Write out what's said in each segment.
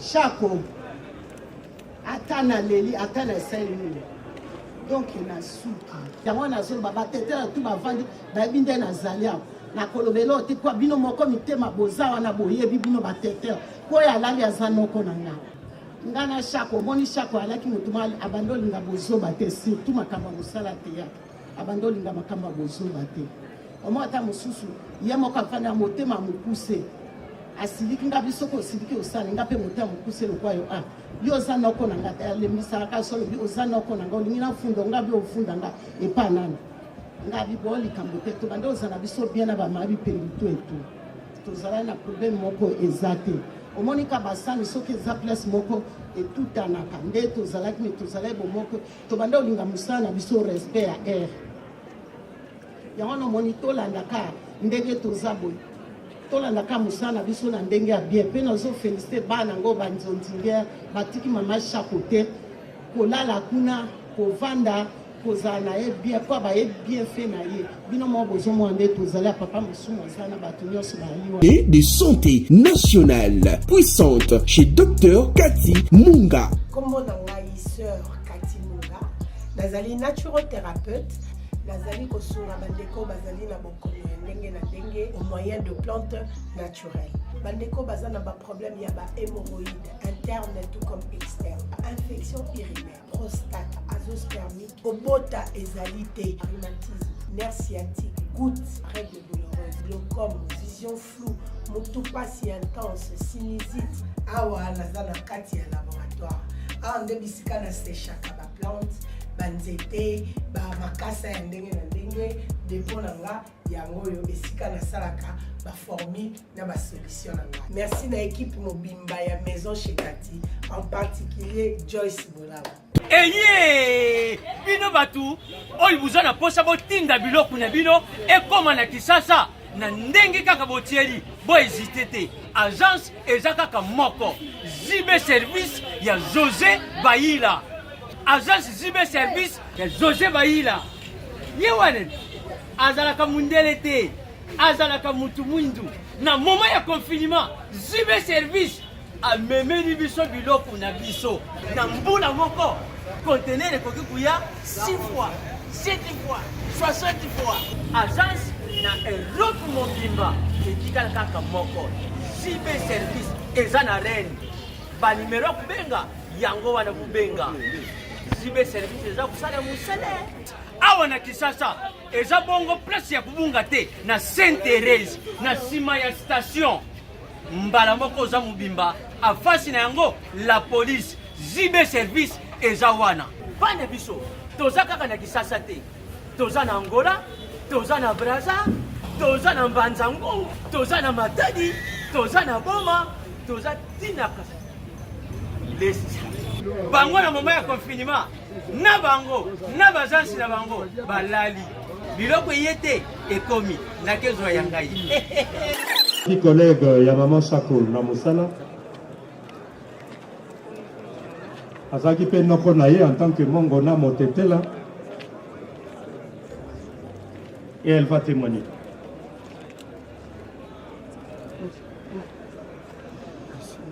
Chaco, atana leli, atana seli. Donc il a souka. Yango na zolo baba tete la tout ba vandi ba binde na zalia. Na kolobelo te kwa bino moko mitema boza wana boye bino ba tete. Ko ya lali azano ko na nga. Ngana Chaco, moni Chaco alaki mutuma abandoli nga bozo ba te surtout makamba musala te ya. Abandoli nga makamba bozo ba te. Omo ata mususu yemo ka fana motema mukuse. Asiliki nga bisoko siliki osana nga pe motema mukuse lokwayo ah. Yo zana ko na nga le misaka solo bi ozana ko na nga lingina fundo nga bi ofunda nga epa nana. Nga bi boli kambote to bando zana biso bien na ba mabi pelito eto. To zala na problème moko ezate. Omonika basani soki eza place moko etutanaka nde tozalaki me tozalaki bomoko tobanda olinga mosala na biso respect ya air yango nomoni tolandaka ndenge toza boye tolandaka mosala na biso na ndenge ya bien mpe nazofélicité bana yango banzonzingere batiki mama Chaco te kolala kuna kovanda kozala na ye bien po baye bien fait na ye bino mo bozomona nde tozali ya papa mosumu aza na bato nyonso bayaliwa et de santé nationale puissante chez Dr Cathy Munga. Kombo na ngai sœur Cathy Munga nazali naturothérapeute nazali kosunga bandeko bazali na bokono ya ndenge na ndenge au moyen de plantes naturelles bandeko baza na ba problème ya ba hémorroïdes interne tout comme externe infection urinaire prostate azospermique obota ezali te rhumatisme nerf sciatique gouttes règles douloureuses glaucome vision floue motu pasi intense sinusite awa naza na kati ya laboratoire awa nde bisika na sechaka ba plante banzete ba makasa ya ndenge na ndenge depo na nga yango oyo esika nasalaka baformi na basolution na nga merci na équipe mobimba ya maison chez Cathy en particulier Joyce Bolaba. Eye bino batu oyo buza na posa botinda biloko na bino ekoma na kisasa na ndenge kaka botieli bo hésité te agence eza kaka moko Zibe service ya José Baïla agence Zibe service ya José Baïla yewane azalaka mundele te azalaka mutu mwindu na moment ya confinement Zibe service amemeli biso biloko na biso na mbula moko conteneur ekoki kuya 6 fois 7 fois 60 fois agence na eloko mobimba etikala kaka moko Zibe service eza na reine ba numero ya kubenga yango wana kubenga Zibe service eza kusala musele awa na Kisasa eza bongo place ya kubunga te na Sainte Thérèse na sima ya station mbala moko za mubimba afasi na yango la police Zibe service eza wana bana biso toza kaka na Kisasa te toza na Angola toza na Brazza toza na Mbanzango toza na Matadi toza na Boma toza tinaka lesi bango na moment ya confinement na bango na bazansi na bango balali biloko yete ekomi na kezo ya ngai Petit collègue ya maman Chaco na mosala azaki pe noko na ye en tant que mongona motetela et elle va témoigner.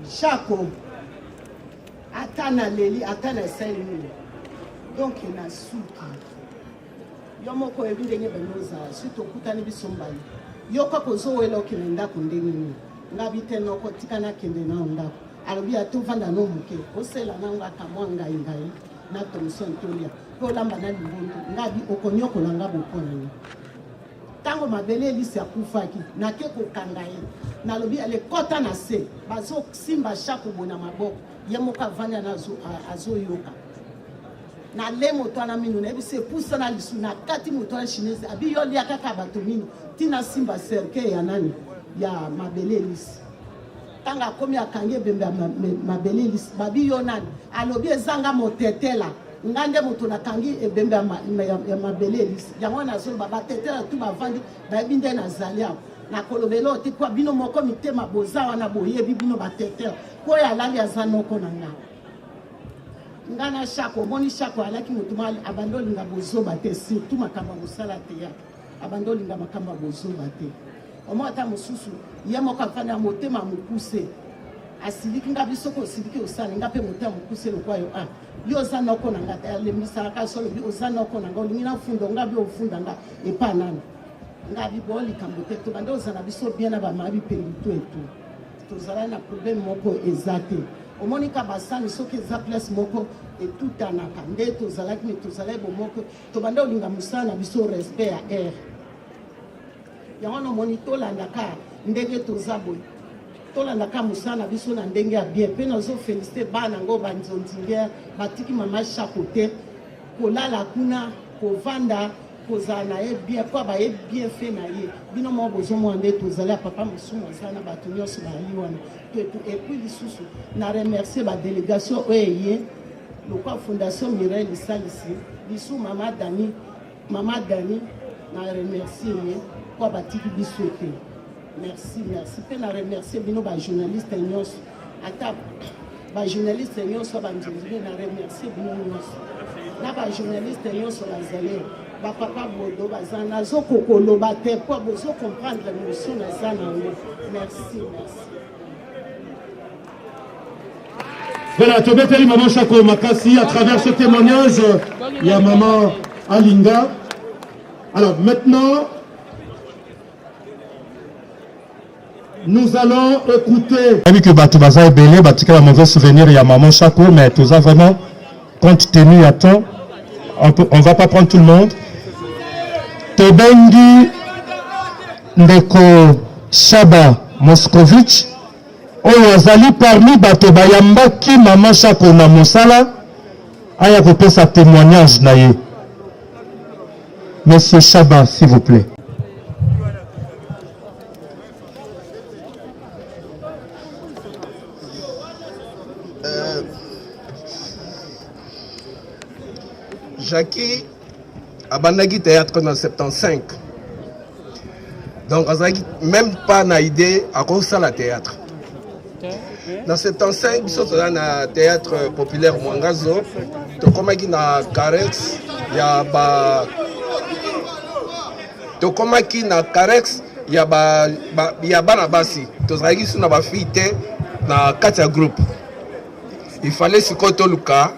Chaco, atana leli, atana seli. Donc il a souka. Yomoko ebindenge benoza, suto kutani bisombali. Yoko kozo welo kinenda kundeni. Ngabi teno ko tikana kende na ndako. Alobi atovanda no muke. Osela nanga kamwanga ingai na Thomson Tolia. Ko lamba na libundu. Ngabi okonyoko langa bokona ni. Tango mabele lisi akufaki na keko kangaye. Na lobi ale kota na se. Bazo simba Chaco bona maboko. Yemoka vanya na azo yoka. Na le moto na minu na bise pusa na lisu na kati moto na chinese abi yo lia kaka bato minu tina simba serke ya nani ya mabele lisi tanga komi akange bembe mabele lisi babi yo nani alobi ezanga motetela ngande moto na kangi ebembe ya mabele lisi yango na zo baba tetela tu bavandi ba binde na zalia na kolobelo te kwa bino moko mitema boza wana boyebi bino batetela ko ya lali azanoko na nga ngana Chaco moni Chaco alaki mutuma abandoli nga bozoba te surtout makamba musala te ya abandoli nga makamba bozoba te omo ata mususu yemo ka fana motema mukuse asiliki nga biso ko siliki osala nga pe moto mokuse lokwa yo yo ozana ko nanga lemisa ka solo bi ozana ko nanga olingina fundo nga bi ofunda nga epa nana nga bi boli kambo te to bande ozana biso bien na ba mabi pendi to eto to zala na problème moko ezate omonika basani soki eza place moko etutanaka nde tozalaki me tozala bomoko to bande olinga mosala na biso respect ya air yango nomoni tolandaka ndenge toza boye tolandaka mosala na biso na ndenge ya bien mpe nazofélicité bana yango banzonzinge batiki mama chako te kolala kuna kovanda kozala na ye bien mpo baye bien fe na ye bino moko bozomona nde tozali ya papa mosumu aza na bato nyonso bayali wana epuis lisusu na remercier badélégation oyo eye lokwa fondation mirel esalisi biso mama dani na remercier ye mpo batiki biso te merci mpe na remercier bino bajournaliste nyonso ata bajournaliste nyonso banzonzile na remercier bino nyonso na bajournaliste nyonso bazali bapapa bodo baza nazokokoloba te mpo bozokomprendre motion naza nango merci. Voilà, Tobeteli Maman Chako Makassi, à travers ce témoignage, il y a Maman Alinga. Alors maintenant, nous allons écouter. Avec que Batubaza est belé, Batika a mauvais souvenir, il y a Maman Chako, mais tout ça vraiment, compte tenu à temps, on ne va pas prendre tout le monde. Tobengi Ndeko Shaba Moskovitch, oyo azali parmi bato bayambaki Maman Chako na mosala aya kopesa témoignage na ye. Monsieur Shaba, s'il vous plaît. Jackie abandaki théâtre en 75. Donc même pas na idée à cause ça la théâtre. Dans 75, biso toza na théâtre populaire Mwangazo, tokomaki na Carex, ya bana basi, tozalaki suna ba fille te na kati ya groupe. Il fallait sikoyo toluka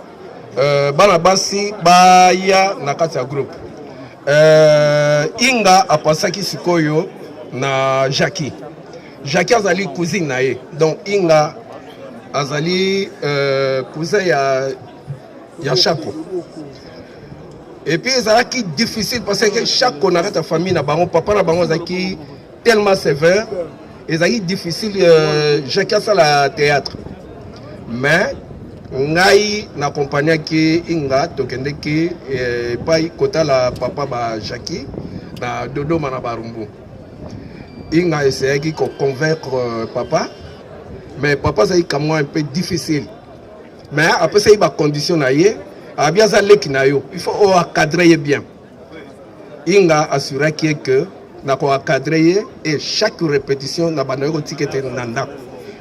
bana basi baya na kati ya groupe. Inga apasaki sikoyo na Jackie. Jackie azali cousine na ye. Donc Inga azali cousin ya Chako. Et puis ezalaki difficile parce que Chako na kati ya famille na bango papa na bango azaki tellement sévère, ezalaki difficile Jackie asala théâtre. Mais ngai na compagnie ki Inga tokendeki epai kota la papa ba Jackie na Dodoma na Barumbu. Inga essayaki de convaincre papa, mais papa ça a un peu difficile. Mais après ça il y a condition na ye, abia za leki na yo, il faut encadrer bien. Inga assuré que na ko encadrer et chaque répétition na bana ko tikete nanda.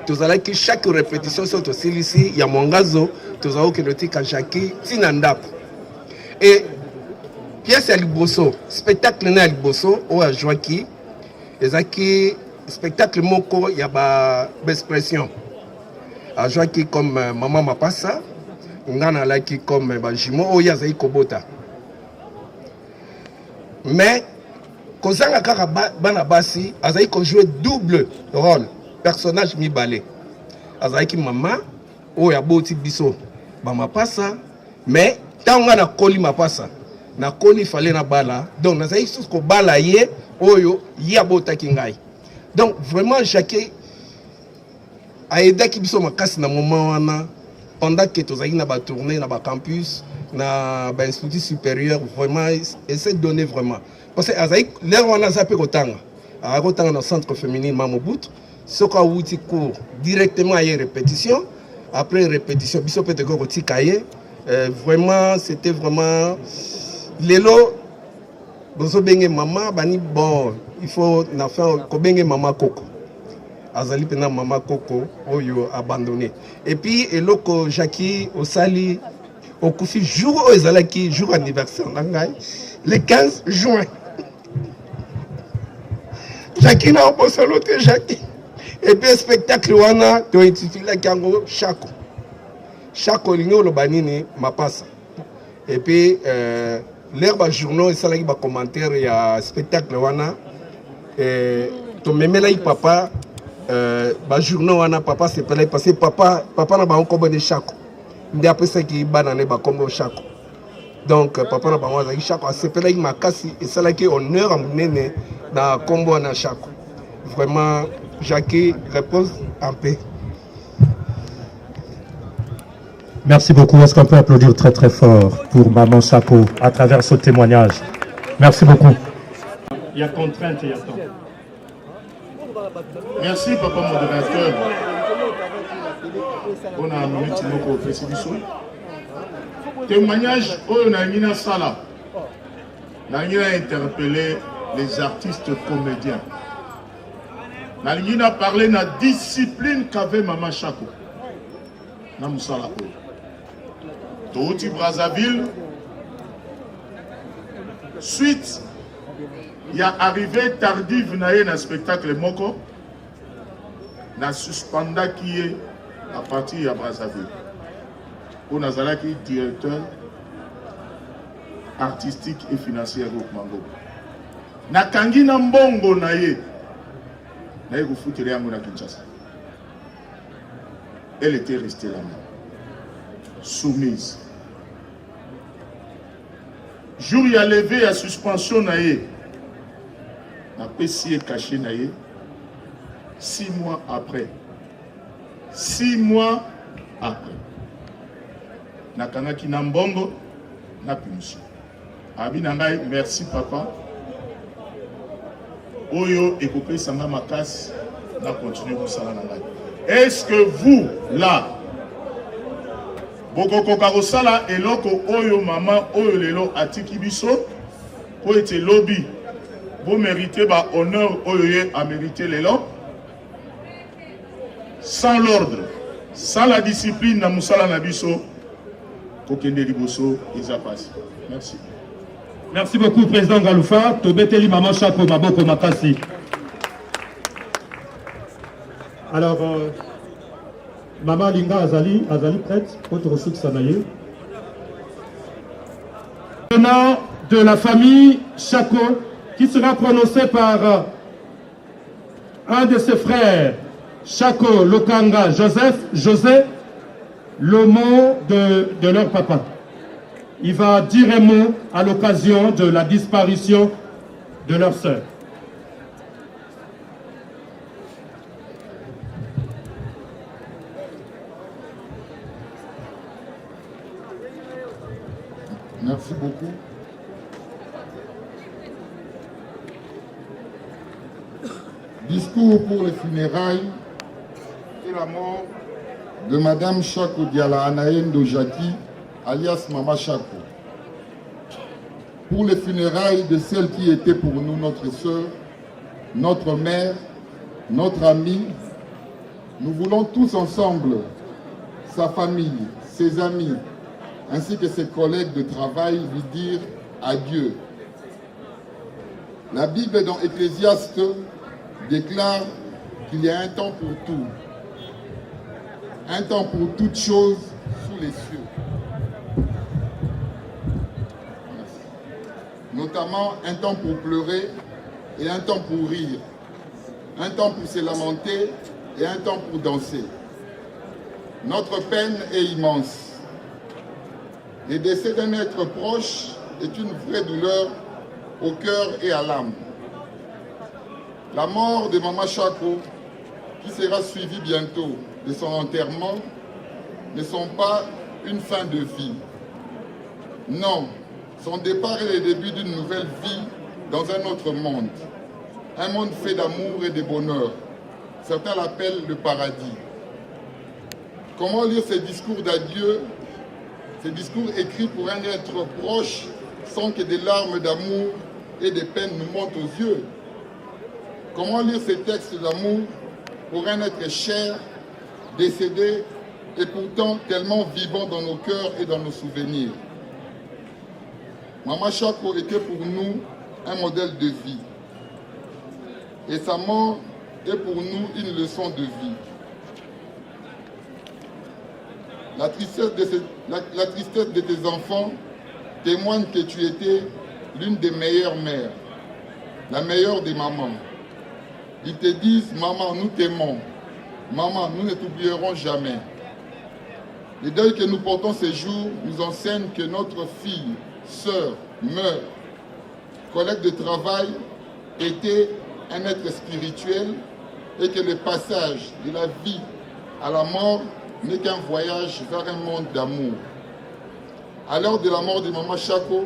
Tozala ki chaque répétition sont aussi ici, ya Mwangazo, tozala ke notika Jackie tinanda. Et pièce ya liboso, spectacle na liboso o a Joaki. Ezaki spectacle moko ya ba expression. A Joaki comme Maman Mapasa, ngana laki comme ba Jimo o ya zai kobota. Mais kozanga kaka bana basi azai ko jouer double rôle. Personnage mi balé. Azaki mama o ya boti biso ba Mapasa, mais tanga na koli Mapasa. Na koli fallait na bala. Donc nazai sous ko bala ye oyo yabota kingai. Donc vraiment Jackie a aidé ki biso makasi na moment wana pendant que tozaki na ba tourner na ba campus na ba institut supérieur vraiment essaie de donner vraiment parce que azai l'air wana za pe kotanga a kotanga na centre féminin Mamobut soka wuti cours directement à répétition après répétition biso peut ko tikaye vraiment c'était vraiment lelo bozo benge maman bani bon il faut na faire ko benge maman Coco azali pena maman Coco oyo abandonné et puis eloko Jackie osali okufi jour ezalaki jour anniversaire nangai le 15 juin Jackie na obosolote Jackie Et puis spectacle wana to intitulé kango Chako. Chako lingo lo banini mapasa. Et puis l'herbe journaux et ça là ba commentaire il y a spectacle wana to memela papa ba journaux wana papa c'est pas parce que papa na ba encore de Chako. Ndi après ça qui banane ba comme Chako. Donc papa na ba mwa Chako c'est pas là makasi et ça là qui honneur à munene na combo na Chako. Vraiment Jackie repose en paix. Merci beaucoup. Est-ce qu'on peut applaudir très très fort pour Maman Chako à travers ce témoignage? Merci beaucoup. Il y a contrainte et il y a temps. Merci papa modérateur. On a un minute moko précision. Témoignage on a mina sala. Na ngina interpeller les artistes comédiens. Na ngina parler na discipline qu'avait Maman Chako. Na musala ko. Touti Brazzaville. Suite il y a arrivé tardive na spectacle moko na suspenda qui est à partir à Brazzaville. On a qui directeur artistique et financier au Mango. Na kangi na mbongo na ye ko foutre yango na Kinshasa. Elle était restée là-bas, soumise. Jour il a levé à suspension na ye. Na PC caché na ye. 6 mois après. 6 mois après. Nakangaki na mbongo na punition. Abi na ngai merci papa. Oyo ekopé sanga makasi na continuer kosala na ngai. Est-ce que vous là bokoko karosala eloko oyo mama oyo lelo atiki biso ko ete lobby vous méritez ba honneur oyo a mérité lelo sans l'ordre, sans la discipline na musala na biso kokende liboso isa passe. Merci. Merci beaucoup président Galoufa. Tobeteli Maman Chako maboko makasi. Alors Maman Linga Azali prête autre chose sanaye. Le nom de la famille Chako qui sera prononcé par un de ses frères, Chako Lokanga José, le mot de leur papa. Il va dire un mot à l'occasion de la disparition de leur sœur. Merci beaucoup. Discours pour les funérailles et la mort de Madame Chako Diala Anaïn Dojaki, alias Mama Chako. Pour les funérailles de celle qui était pour nous notre sœur, notre mère, notre amie, nous voulons tous ensemble, sa famille, ses amis, ainsi que ses collègues de travail, lui dire adieu. La Bible dans Ecclésiaste déclare qu'il y a un temps pour tout, un temps pour toutes choses sous les cieux. Notamment un temps pour pleurer et un temps pour rire, un temps pour se lamenter et un temps pour danser. Notre peine est immense. Le décès d'un être proche est une vraie douleur au cœur et à l'âme. La mort de Mama Chako, qui sera suivie bientôt de son enterrement, ne sont pas une fin de vie. Non, son départ est le début d'une nouvelle vie dans un autre monde. Un monde fait d'amour et de bonheur. Certains l'appellent le paradis. Comment lire ces discours d'adieu, ces discours écrits pour un être proche, sans que des larmes d'amour et de peine nous montent aux yeux? Comment lire ces textes d'amour pour un être cher, décédé et pourtant tellement vivant dans nos cœurs et dans nos souvenirs? Mama Chako était pour nous un modèle de vie. Et sa mort est pour nous une leçon de vie. La tristesse de tes enfants témoigne que tu étais l'une des meilleures mères, la meilleure des mamans. Ils te disent, maman, nous t'aimons. Maman, nous ne t'oublierons jamais. Les deuils que nous portons ces jours nous enseignent que notre fille, sœur, meurt, collègue de travail, était un être spirituel et que le passage de la vie à la mort n'est qu'un voyage vers un monde d'amour. À l'heure de la mort de Maman Chako,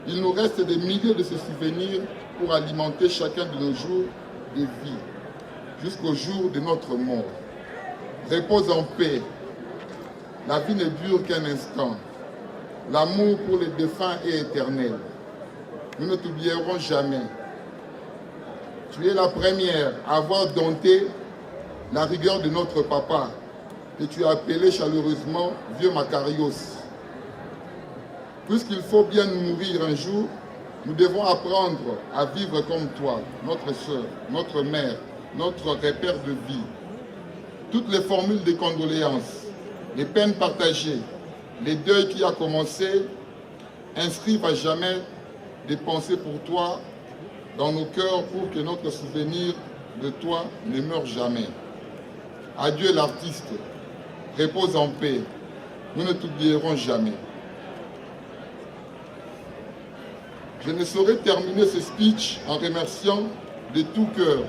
il nous reste des milliers de ces souvenirs pour alimenter chacun de nos jours de vie, jusqu'au jour de notre mort. Repose en paix. La vie ne dure qu'un instant. L'amour pour les défunts est éternel. Nous ne t'oublierons jamais. Tu es la première à avoir dompté la rigueur de notre papa, que tu as appelé chaleureusement Vieux Macarios. Puisqu'il faut bien nous mourir un jour, nous devons apprendre à vivre comme toi, notre sœur, notre mère, notre repère de vie. Toutes les formules de condoléances, les peines partagées, les deuils qui ont commencé, inscrivent à jamais des pensées pour toi dans nos cœurs pour que notre souvenir de toi ne meure jamais. Adieu l'artiste, repose en paix, nous ne t'oublierons jamais. Je ne saurais terminer ce speech en remerciant de tout cœur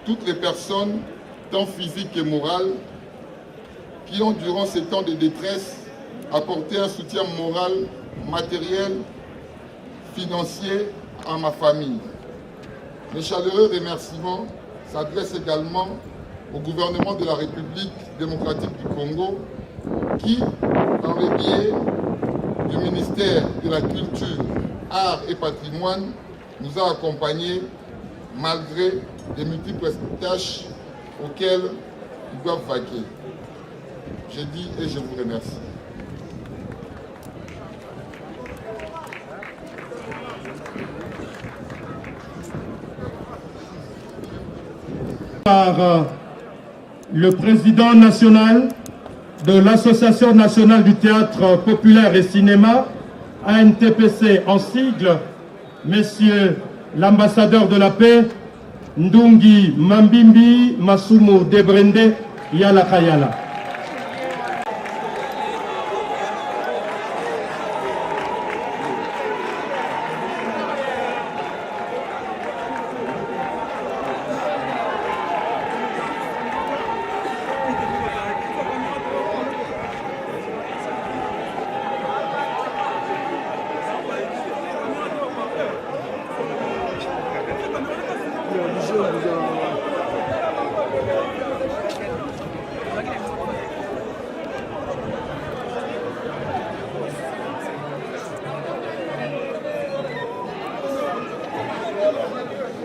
toutes les personnes, tant physiques que morales, qui ont durant ces temps de détresse apporté un soutien moral, matériel, financier à ma famille. Mes chaleureux remerciements s'adressent également au gouvernement de la République démocratique du Congo qui, par le biais du ministère de la Culture, Arts et Patrimoine, nous a accompagnés malgré les multiples tâches auxquelles ils doivent vaquer. Je dis et je vous remercie. Par le président national de l'Association nationale du théâtre populaire et cinéma, ANTPC en sigle, Monsieur l'ambassadeur de la paix, Ndungi Mambimbi Masumu Debrende Yala Kayala.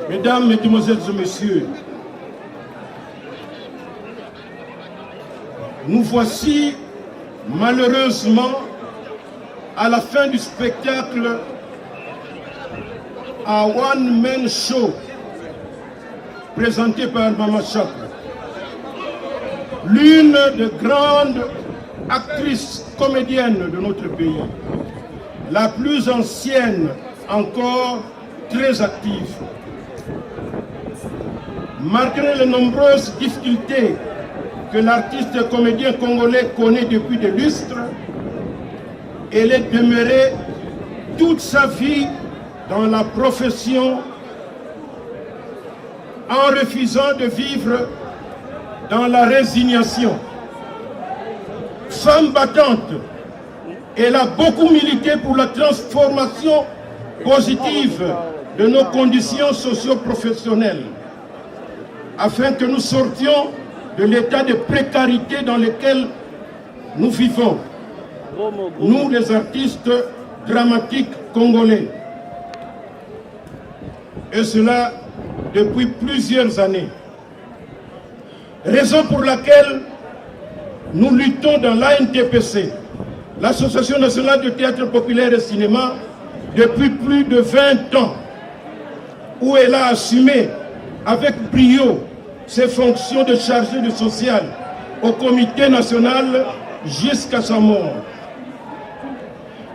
Mesdames, Mesdemoiselles et Messieurs, nous voici malheureusement à la fin du spectacle à One Man Show présenté par Maman Chako, l'une des grandes actrices comédiennes de notre pays, la plus ancienne encore très active. Malgré les nombreuses difficultés que l'artiste comédien congolais connaît depuis des lustres, elle est demeurée toute sa vie dans la profession en refusant de vivre dans la résignation. Femme battante, elle a beaucoup milité pour la transformation positive de nos conditions socio-professionnelles, afin que nous sortions de l'état de précarité dans lequel nous vivons, nous les artistes dramatiques congolais. Et cela depuis plusieurs années. Raison pour laquelle nous luttons dans l'ANTPC, l'Association nationale de théâtre populaire et cinéma, depuis plus de 20 ans, où elle a assumé avec brio ses fonctions de chargé de social au comité national jusqu'à sa mort.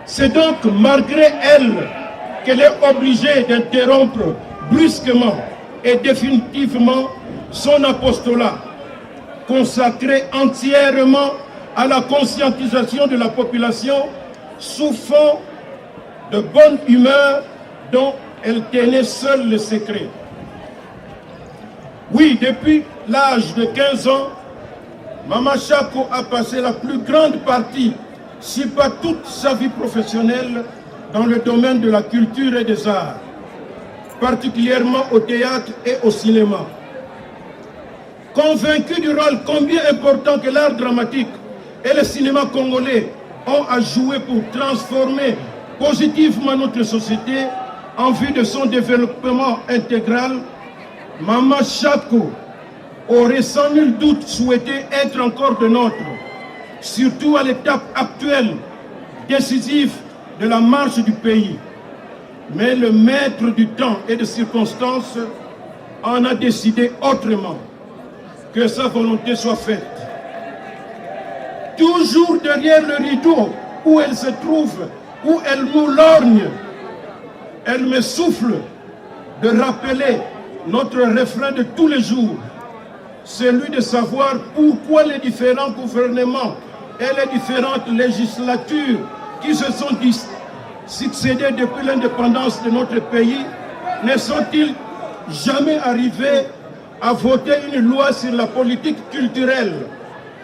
C'est donc malgré elle qu'elle est obligée d'interrompre brusquement et définitivement son apostolat, consacré entièrement à la conscientisation de la population sous fond de bonne humeur dont elle tenait seule le secret. Oui, depuis l'âge de 15 ans, Mama Chako a passé la plus grande partie, si pas toute sa vie professionnelle, dans le domaine de la culture et des arts, particulièrement au théâtre et au cinéma. Convaincu du rôle combien important que l'art dramatique et le cinéma congolais ont à jouer pour transformer positivement notre société en vue de son développement intégral, Mama Chako aurait sans nul doute souhaité être encore de nôtre, surtout à l'étape actuelle, décisive de la marche du pays. Mais le maître du temps et des circonstances en a décidé autrement, que sa volonté soit faite. Toujours derrière le rideau où elle se trouve, où elle nous lorgne, elle me souffle de rappeler notre refrain de tous les jours, celui de savoir pourquoi les différents gouvernements et les différentes législatures qui se sont succédées depuis l'indépendance de notre pays ne sont-ils jamais arrivés à voter une loi sur la politique culturelle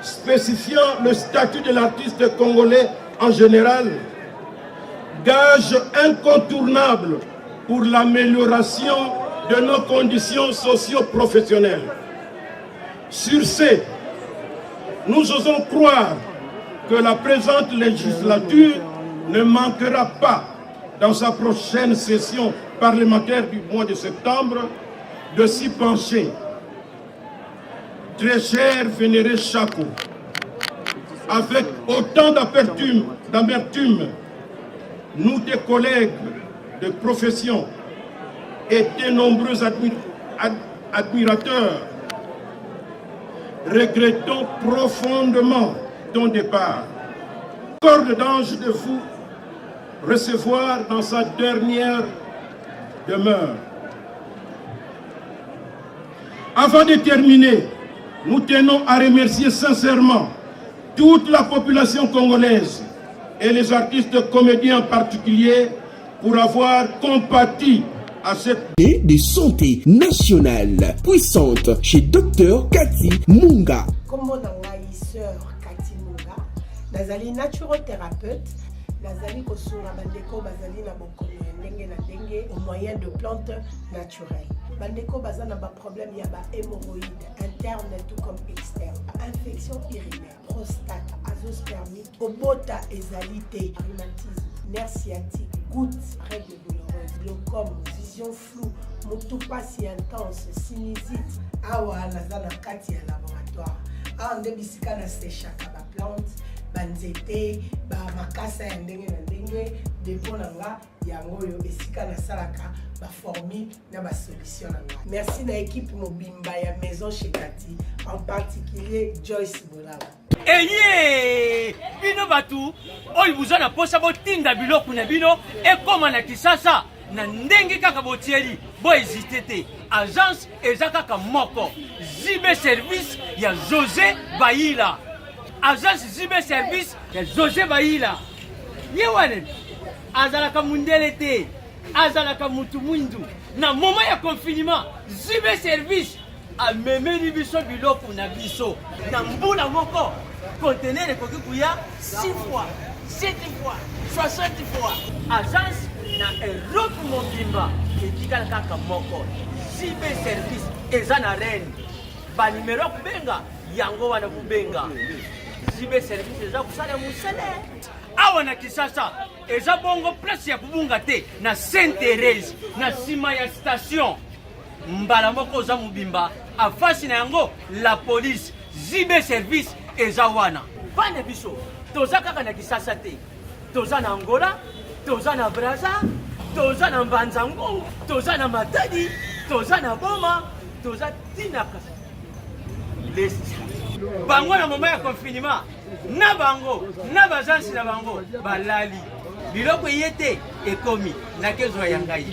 spécifiant le statut de l'artiste congolais en général, gage incontournable pour l'amélioration de nos conditions socio-professionnelles. Sur ce, nous osons croire que la présente législature ne manquera pas, dans sa prochaine session parlementaire du mois de septembre, de s'y pencher. Très cher vénéré Chako, avec autant d'amertume, nous, tes collègues de profession et tes nombreux admirateurs, regrettons profondément ton départ. Corde d'ange de vous recevoir dans sa dernière demeure. Avant de terminer, nous tenons à remercier sincèrement toute la population congolaise et les artistes comédiens en particulier pour avoir compati à cette et de santé nationale puissante chez Dr Cathy Munga. Comme on a sœur Cathy Munga, nazali naturothérapeute, nazali kosunga bandeko bazali na bokono ndenge na ndenge au moyen de plantes naturelles. Bandeko bazana ba problème ya ba hémorroïdes interne tout comme externe, infection urinaire, prostate, azoospermique, obota ezalité, rhumatisme, nerf sciatique, gouttes, règles douloureuses, glaucome, vision floue, motupa si intense, sinusite, awa nazana kati ya laboratoire. Awa nde bisika na séchaka ba plante, banzete, ba makasa ya ndenge na ndenge, depo na nga yango yo esika na salaka ba formule na ba solution na nga. Merci na équipe mobimba ya maison chez Cathy, en particulier Joyce Bolala. Eye bino batu oyo buzana posa botinda biloko na bino ekoma na Kisasa na ndenge kaka botieli bo hésité te. Agence eza kaka moko Zibe service ya José Baïla. Agence Zibe service ya José Baïla. Yewane azalaka mundele te, azalaka mutu mwindu. Na moment ya confinement Zibe service amemeli biso biloko na biso na mbula moko. Conteneur ekoki kuya 6 fois, 7 fois, 60 fois. Agence na Europe mobimba etikala kaka moko. Zibe service eza na reine. Ba numero kubenga yango wana kubenga. Zibe service eza kusala musele. Awa na Kisasa eza bongo place ya kubunga te na Sainte-Thérèse na sima ya station. Mbala moko za mubimba afasi na yango la police. Zibe service eza wana. Bande biso toza kaka na Kisasa te. Toza na Angola, toza na Brazza, toza na Mbanzango, toza na Matadi, toza na Boma, toza tina modeste bango na moment ya confinement na bango na bagence na bango balali biloko ye te ekomi nakezwa ya ngai